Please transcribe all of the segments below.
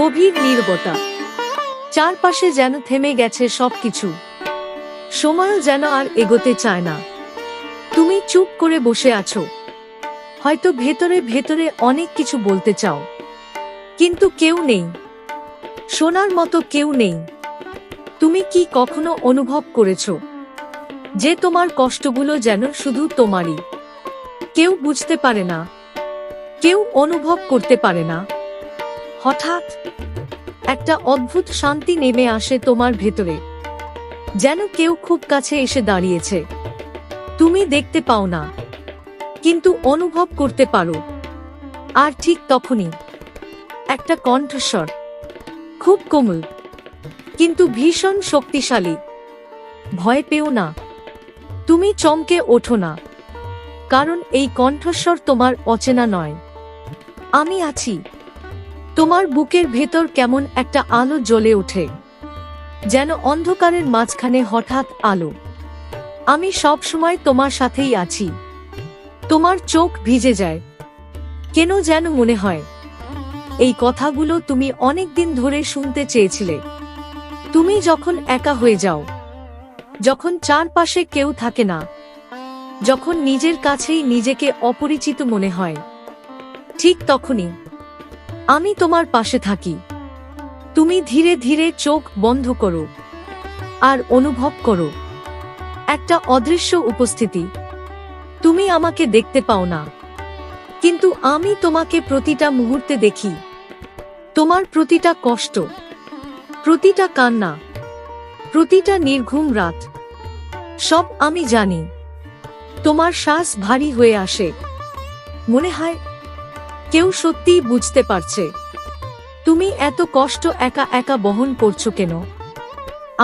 গভীর নীরবতা। চারপাশে যেন থেমে গেছে সবকিছু। সময়ও যেন আর এগোতে চায় না। তুমি চুপ করে বসে আছো। হয়তো ভেতরে ভেতরে অনেক কিছু বলতে চাও, কিন্তু কেউ নেই, শোনার মতো কেউ নেই। তুমি কি কখনো অনুভব করেছো যে তোমার কষ্টগুলো যেন শুধু তোমারই? কেউ বুঝতে পারে না, কেউ অনুভব করতে পারে না। হঠাৎ একটা অদ্ভুত শান্তি নেমে আসে তোমার ভেতরে, যেন কেউ খুব কাছে এসে দাঁড়িয়েছে। তুমি দেখতে পাও না, কিন্তু অনুভব করতে পারো। আর ঠিক তখনই একটা কণ্ঠস্বর, খুব কোমল কিন্তু ভীষণ শক্তিশালী। ভয় পেও না। তুমি চমকে ওঠো না, কারণ এই কণ্ঠস্বর তোমার অচেনা নয়। আমি আছি। তোমার বুকের ভেতর কেমন একটা আলো জ্বলে ওঠে, যেন অন্ধকারের মাঝখানে হঠাৎ আলো। আমি সব সময় তোমার সাথেই আছি। তোমার চোখ ভিজে যায়। কেন যেন মনে হয় এই কথাগুলো তুমি অনেক দিন ধরে শুনতে চেয়েছিলে। তুমি যখন একা হয়ে যাও, যখন চারপাশে কেউ থাকে না, যখন নিজের কাছেই নিজেকে অপরিচিত মনে হয়, ঠিক তখনই আমি তোমার পাশে থাকি। তুমি ধীরে ধীরে চোখ বন্ধ করো আর অনুভব করো একটা অদৃশ্য উপস্থিতি। তুমি আমাকে দেখতে পাও না, কিন্তু আমি তোমাকে প্রতিটা মুহূর্তে দেখি। তোমার প্রতিটা কষ্ট, প্রতিটা কান্না, প্রতিটা নির্ঘুম রাত, সব আমি জানি। তোমার শ্বাস ভারী হয়ে আসে। মনে হয় কেউ সত্যিই বুঝতে পারছে তুমি এত কষ্ট একা একা বহন করছো কেন।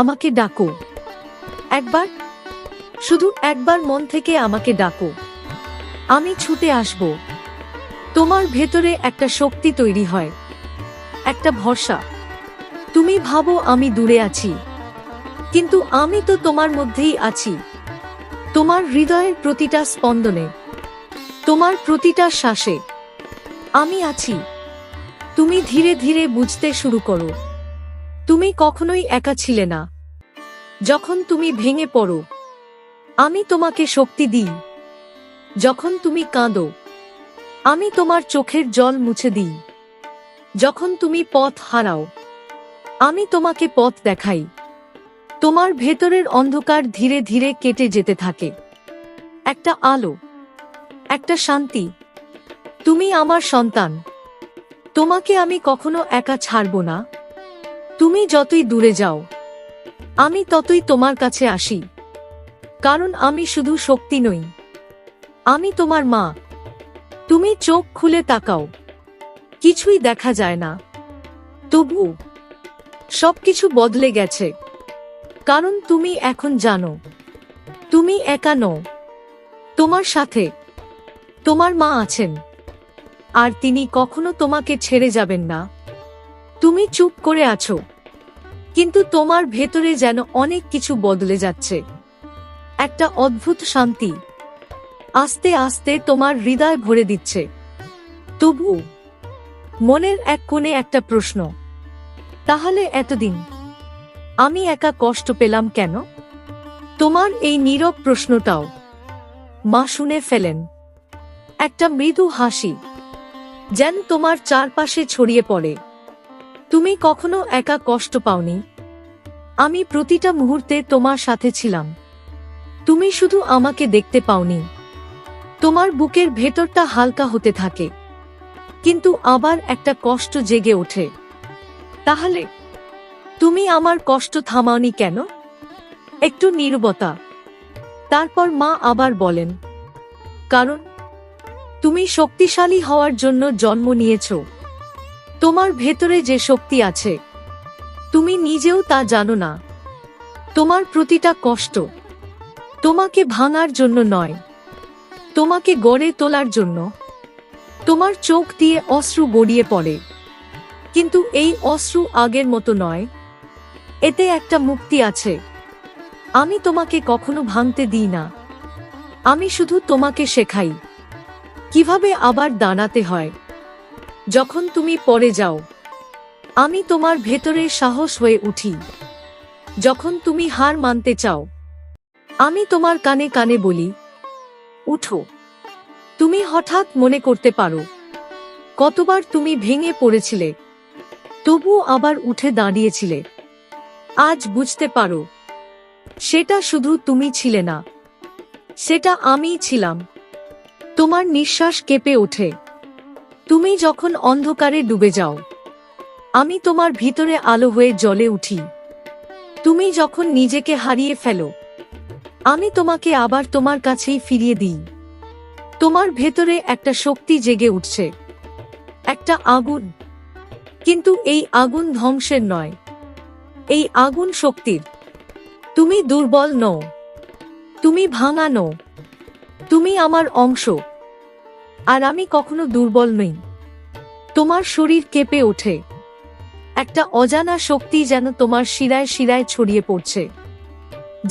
আমাকে ডাকো একবার, শুধু একবার মন থেকে আমাকে ডাকো। আমি ছুটে আসব। তোমার ভেতরে একটা শক্তি তৈরি হয়, একটা ভরসা। তুমি ভাবো আমি দূরে আছি, কিন্তু আমি তো তোমার মধ্যেই আছি। তোমার হৃদয়ের প্রতিটা স্পন্দনে, তোমার প্রতিটা শ্বাসে আমি আছি। তুমি ধীরে ধীরে বুঝতে শুরু করো তুমি কখনোই একা ছিলে না। যখন তুমি ভেঙে পড়ো, আমি তোমাকে শক্তি দিই। যখন তুমি কাঁদো, আমি তোমার চোখের জল মুছে দিই। যখন তুমি পথ হারাও, আমি তোমাকে পথ দেখাই। তোমার ভেতরের অন্ধকার ধীরে ধীরে কেটে যেতে থাকে। একটা আলো, একটা শান্তি। তুমি আমার সন্তান। তোমাকে আমি কখনো একা ছাড়ব না। তুমি যতই দূরে যাও, আমি ততই তোমার কাছে আসি। কারণ আমি শুধু শক্তি নই, আমি তোমার মা। তুমি চোখ খুলে তাকাও, কিছুই দেখা যায় না, তবু সবকিছু বদলে গেছে। কারণ তুমি এখন জানো তুমি একা নও। তোমার সাথে তোমার মা আছেন, আর তিনি কখনো তোমাকে ছেড়ে যাবেন না। তুমি চুপ করে আছো, কিন্তু তোমার ভেতরে যেন অনেক কিছু বদলে যাচ্ছে। একটা অদ্ভুত শান্তি আস্তে আস্তে তোমার হৃদয় ভরে দিচ্ছে। তবু মনের এক কোণে একটা প্রশ্ন, তাহলে এতদিন আমি একা কষ্ট পেলাম কেন? তোমার এই নীরব প্রশ্নটাও মা শুনে ফেলেন। একটা মৃদু হাসি যেন তোমার চারপাশে ছড়িয়ে পড়ে। তুমি কখনো একা কষ্ট পাওনি। আমি প্রতিটা মুহূর্তে তোমার সাথে ছিলাম। তুমি শুধু আমাকে দেখতে পাওনি। তোমার বুকের ভেতরটা হালকা হতে থাকে, কিন্তু আবার একটা কষ্ট জেগে ওঠে। তাহলে তুমি আমার কষ্ট থামাওনি কেন? একটু নীরবতা। তারপর মা আবার বলেন, কারণ তুমি শক্তিশালী হওয়ার জন্য জন্ম নিয়েছ। তোমার ভেতরে যে শক্তি আছে, তুমি নিজেও তা জানো না। তোমার প্রতিটা কষ্ট তোমাকে ভাঙার জন্য নয়, তোমাকে গড়ে তোলার জন্য। তোমার চোখ দিয়ে অশ্রু গড়িয়ে পড়ে, কিন্তু এই অশ্রু আগের মতো নয়। এতে একটা মুক্তি আছে। আমি তোমাকে কখনো ভাঙতে দিই না। আমি শুধু তোমাকে শেখাই কিভাবে আবার দাঁড়াতে হয় যখন তুমি পড়ে যাও। আমি তোমার ভেতরে সাহস হয়ে উঠি। যখন তুমি হার মানতে চাও, আমি তোমার কানে কানে বলি, উঠো। তুমি হঠাৎ মনে করতে পারো কতবার তুমি ভেঙে পড়েছিলে, তবু আবার উঠে দাঁড়িয়েছিলে। আজ বুঝতে পারো, সেটা শুধু তুমি ছিলে না, সেটা আমিই ছিলাম। তোমার নিঃশ্বাস কেঁপে ওঠে তুমি যখন অন্ধকারে ডুবে যাও, আমি তোমার ভিতরে আলো হয়ে জ্বলে উঠি। তুমি যখন নিজেকে হারিয়ে ফেলো, আমি তোমাকে আবার তোমার কাছেই ফিরিয়ে দিই। তোমার ভেতরে একটা শক্তি জেগে উঠছে, একটা আগুন। কিন্তু এই আগুন ধ্বংসের নয়, এই আগুন শক্তির। তুমি দুর্বল নও, তুমি ভাঙা নও, তুমি আমার অংশ। আর আমি কখনো দুর্বল নই। তোমার শরীর কেঁপে ওঠে, একটা অজানা শক্তি যেন তোমার শিরায় শিরায় ছড়িয়ে পড়ছে।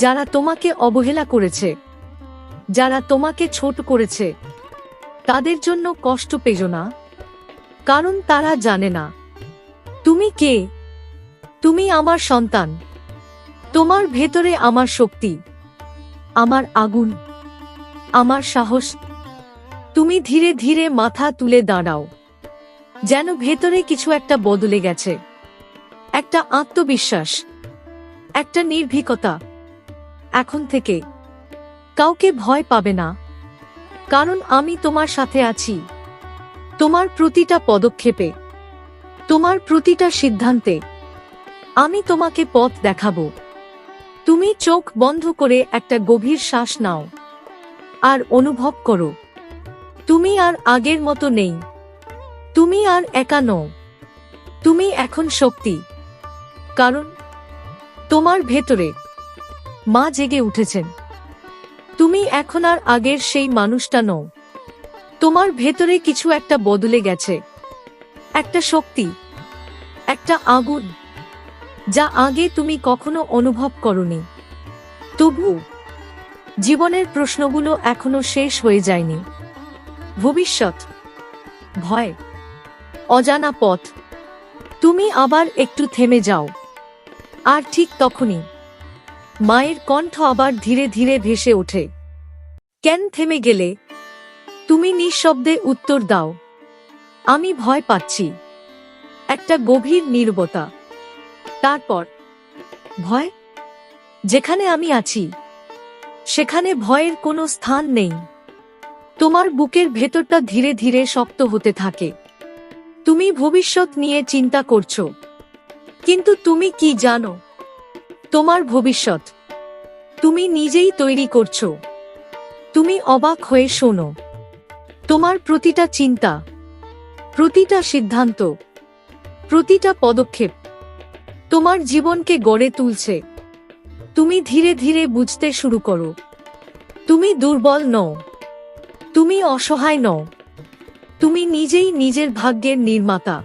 যারা তোমাকে অবহেলা করেছে, যারা তোমাকে ছোট করেছে, তাদের জন্য কষ্ট পেজো না, কারণ তারা জানে না তুমি কে। তুমি আমার সন্তান, তোমার ভেতরে আমার শক্তি, আমার আগুন, আমার সাহস। তুমি ধীরে ধীরে মাথা তুলে দাঁড়াও, যেন ভেতরে কিছু একটা বদলে গেছে। একটা আত্মবিশ্বাস, একটা নির্ভীকতা। এখন থেকে কাউকে ভয় পাবে না, কারণ আমি তোমার সাথে আছি। তোমার প্রতিটা পদক্ষেপে, তোমার প্রতিটা সিদ্ধান্তে আমি তোমাকে পথ দেখাবো। তুমি চোখ বন্ধ করে একটা গভীর শ্বাস নাও আর অনুভব করো, তুমি আর আগের মতো নেই। তুমি আর একা নও, তুমি এখন শক্তি। কারণ তোমার ভেতরে মা জেগে উঠেছেন। তুমি এখন আর আগের সেই মানুষটা নও। তোমার ভেতরে কিছু একটা বদলে গেছে, একটা শক্তি, একটা আগুন, যা আগে তুমি কখনো অনুভব করনি। তবু জীবনের প্রশ্নগুলো এখনো শেষ হয়ে যায়নি। ভবিষ্যৎ, ভয়, অজানা পথ। তুমি আবার একটু থেমে যাও, আর ঠিক তখনই মায়ের কণ্ঠ আবার ধীরে ধীরে ভেসে ওঠে। কেন থেমে গেলে? তুমি নিঃশব্দে উত্তর দাও, আমি ভয় পাচ্ছি। একটা গভীর নীরবতা। তারপর, ভয়? যেখানে আমি আছি, সেখানে ভয়ের কোনো স্থান নেই। তোমার বুকের ভেতরটা ধীরে ধীরে শক্ত হতে থাকে। তুমি ভবিষ্যৎ নিয়ে চিন্তা করছো, কিন্তু তুমি কি জানো? তোমার ভবিষ্যৎ তুমি নিজেই তৈরি করছো। তুমি অবাক হয়ে শোনো, তোমার প্রতিটা চিন্তা, প্রতিটা সিদ্ধান্ত, প্রতিটা পদক্ষেপ তোমার জীবনকে গড়ে তুলছে। তুমি ধীরে ধীরে বুঝতে শুরু করো, তুমি দুর্বল নও, তুমি অসহায় নও, তুমি নিজেই নিজের ভাগ্যের নির্মাতা।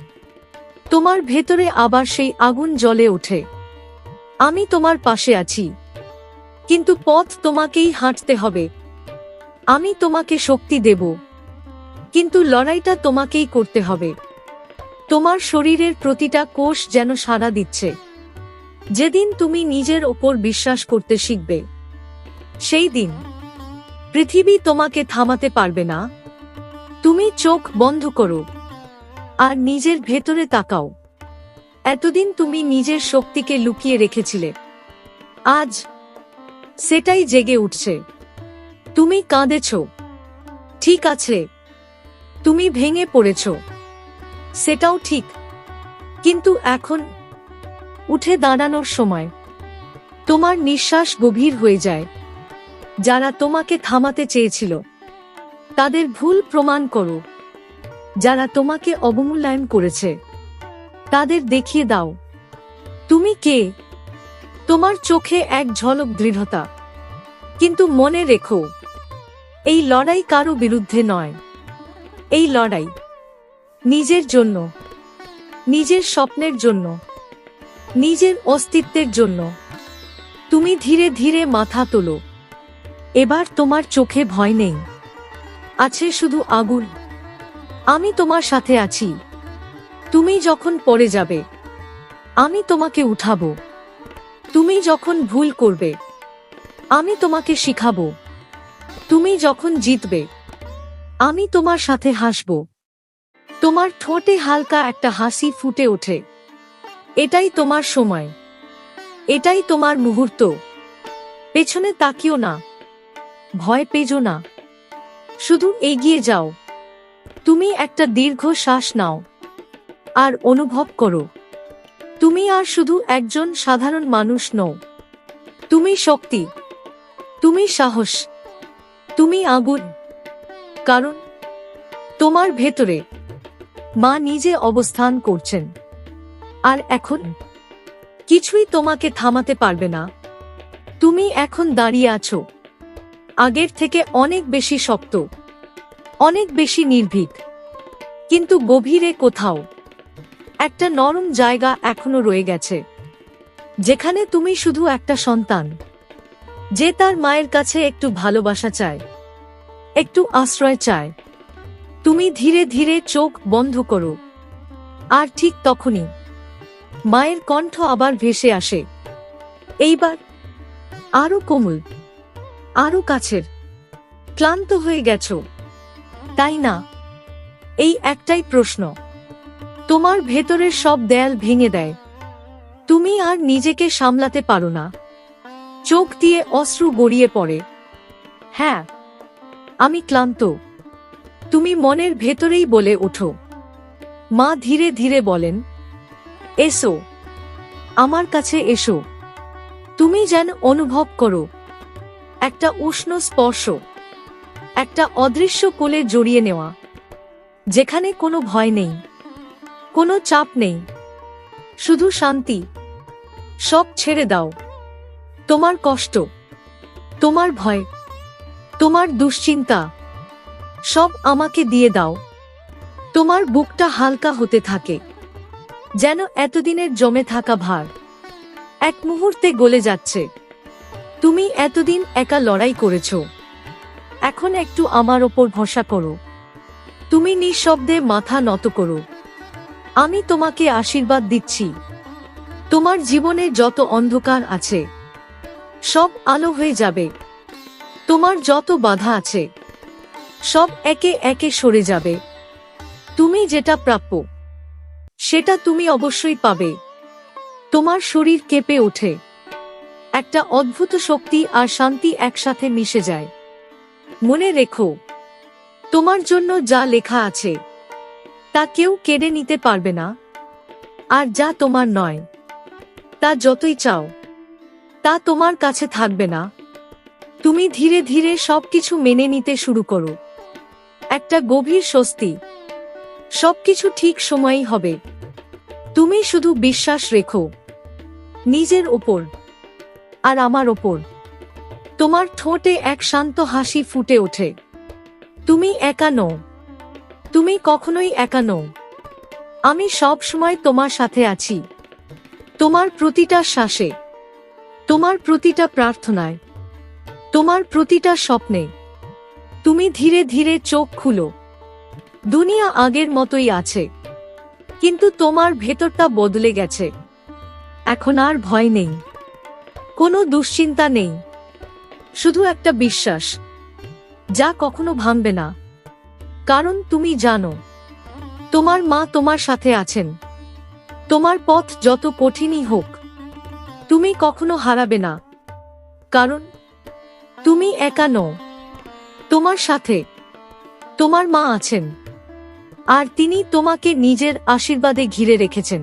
তোমার ভেতরে আবার সেই আগুন জ্বলে ওঠে। আমি তোমার পাশে আছি, কিন্তু পথ তোমাকেই হাঁটতে হবে। আমি তোমাকে শক্তি দেব, কিন্তু লড়াইটা তোমাকেই করতে হবে। তোমার শরীরের প্রতিটা কোষ যেন সাড়া দিচ্ছে। যেদিন তুমি নিজের ওপর বিশ্বাস করতে শিখবে, সেই দিন পৃথিবী তোমাকে থামাতে পারবে না। তুমি চোখ বন্ধ করো আর নিজের ভেতরে তাকাও। এতদিন তুমি নিজের শক্তিকে লুকিয়ে রেখেছিলে, আজ সেটাই জেগে উঠছে। তুমি কাঁদেছ, ঠিক আছে। তুমি ভেঙে পড়েছ, সেটাও ঠিক। কিন্তু এখন উঠে দাঁড়ানোর সময়। তোমার নিঃশ্বাস গভীর হয়ে যায়। যারা তোমাকে থামাতে চেয়েছিল, তাদের ভুল প্রমাণ করো। যারা তোমাকে অবমূল্যায়ন করেছে, তাদের দেখিয়ে দাও তুমি কে। তোমার চোখে এক ঝলক দৃঢ়তা, কিন্তু মনে রেখো, এই লড়াই কারো বিরুদ্ধে নয়। এই লড়াই নিজের জন্য, নিজের স্বপ্নের জন্য, নিজের অস্তিত্বের জন্য। তুমি ধীরে ধীরে মাথা তোলো। এবার তোমার চোখে ভয় নেই, আছে শুধু আগুন। আমি তোমার সাথে আছি। তুমি যখন পড়ে যাবে, আমি তোমাকে উঠাবো। তুমি যখন ভুল করবে আমি তোমাকে শিখাবো। তুমি যখন জিতবে আমি তোমার সাথে হাসবো। তোমার ঠোঁটে হালকা একটা হাসি ফুটে ওঠে। এটাই তোমার সময়, এটাই তোমার মুহূর্ত। পেছনে তাকিও না, ভয় পেজো না, শুধু এগিয়ে যাও। তুমি একটা দীর্ঘ শ্বাস নাও আর অনুভব করো তুমি আর শুধু একজন সাধারণ মানুষ নও। তুমি শক্তি, তুমি সাহস, তুমি আগুন। কারণ তোমার ভেতরে মা নিজে অবস্থান করছেন। আর এখন কিছুই তোমাকে থামাতে পারবে না। তুমি এখন দাঁড়িয়ে আছো আগের থেকে অনেক বেশি শক্ত, অনেক বেশি নির্ভীক। কিন্তু গভীরে কোথাও একটা নরম জায়গা এখনো রয়ে গেছে, যেখানে তুমি শুধু একটা সন্তান, যে তার মায়ের কাছে একটু ভালোবাসা চায়, একটু আশ্রয় চায়। তুমি ধীরে ধীরে চোখ বন্ধ করো, আর ঠিক তখনই মায়ের কণ্ঠ আবার ভেসে আসে। এইবার আরো কোমল, আরো কাছের। ক্লান্ত হয়ে গেছো, তাই না? এই একটাই প্রশ্ন তোমার ভেতরের সব দেয়াল ভেঙে দেয়। তুমি আর নিজেকে সামলাতে পারো না। চোখ দিয়ে অশ্রু গড়িয়ে পড়ে। হ্যাঁ, আমি ক্লান্ত। তুমি মনের ভেতরেই বলে ওঠো। মা ধীরে ধীরে বলেন, এসো, আমার কাছে এসো। তুমি যেন অনুভব করো একটা উষ্ণ স্পর্শ, একটা অদৃশ্য কোলে জড়িয়ে নেওয়া, যেখানে কোনো ভয় নেই, কোনো চাপ নেই, শুধু শান্তি। সব ছেড়ে দাও, তোমার কষ্ট, তোমার ভয়, তোমার দুশ্চিন্তা, সব আমাকে দিয়ে দাও। তোমার বুকটা হালকা হতে থাকে, যেন এতদিনের জমে থাকা ভার এক মুহূর্তে গলে যাচ্ছে। তুমি এতদিন একা লড়াই করেছো, এখন একটু আমার ওপর ভরসা করো। তুমি নিঃশব্দে মাথা নত করো। আমি তোমাকে আশীর্বাদ দিচ্ছি। তোমার জীবনে যত অন্ধকার আছে সব আলো হয়ে যাবে। তোমার যত বাধা আছে সব একে একে সরে যাবে। তুমি যেটা প্রাপ্য সেটা তুমি অবশ্যই পাবে। তোমার শরীর কেঁপে ওঠে। একটা অদ্ভুত শক্তি আর শান্তি একসাথে মিশে যায়। মনে রেখো, তোমার জন্য যা লেখা আছে তা কেউ কেড়ে নিতে পারবে না। আর যা তোমার নয়, তা যতই চাও তা তোমার কাছে থাকবে না। তুমি ধীরে ধীরে সবকিছু মেনে নিতে শুরু করো। একটা গভীর স্বস্তি, সবকিছু ঠিক সময়ই হবে। তুমি শুধু বিশ্বাস রেখো নিজের ওপর আর আমার ওপর। তোমার ঠোঁটে এক শান্ত হাসি ফুটে ওঠে। তুমি একা নও, তুমি কখনোই একা নও। আমি সব সময় তোমার সাথে আছি। তোমার প্রতিটা শ্বাসে, তোমার প্রতিটা প্রার্থনায়, তোমার প্রতিটা স্বপ্নে। তুমি ধীরে ধীরে চোখ খুলো। দুনিয়া আগের মতোই আছে, কিন্তু তোমার ভেতরটা বদলে গেছে। এখন আর ভয় নেই, কোনো দুশ্চিন্তা নেই, শুধু একটা বিশ্বাস যা কখনো ভাঙবে না। কারণ তুমি জানো, তোমার মা তোমার সাথে আছেন। তোমার পথ যত কঠিনই হোক, তুমি কখনো হারাবে না। কারণ তুমি একা নও। তোমার সাথে তোমার মা আছেন, আর তিনি তোমাকে নিজের আশীর্বাদে ঘিরে রেখেছেন।